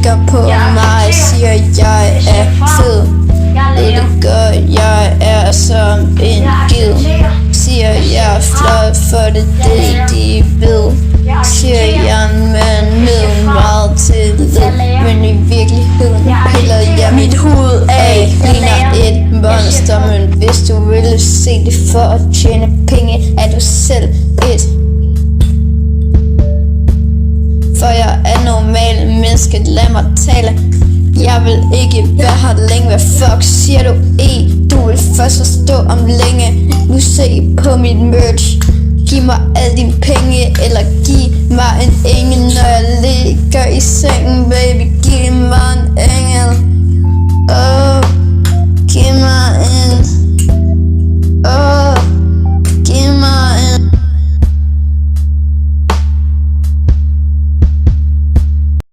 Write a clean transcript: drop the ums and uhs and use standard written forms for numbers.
kigger på mig, siger jeg er fed. Ved du godt, jeg er som en ged. Siger jeg er flot, for det de ved. Siger jeg med meget tillid. Men i virkeligheden piller jeg mit hoved af. Ligner et monster, men hvis du ville se det for at tjene penge, er du selv et. For jeg er normal menneske, lad mig tale. Jeg vil ikke være her længe. Hvad fuck siger du? Du vil først forstå om længe. Nu se på mit merch. Giv mig alle dine penge, eller giv mig en engel. Når jeg ligger i sengen, baby, giv mig en engel.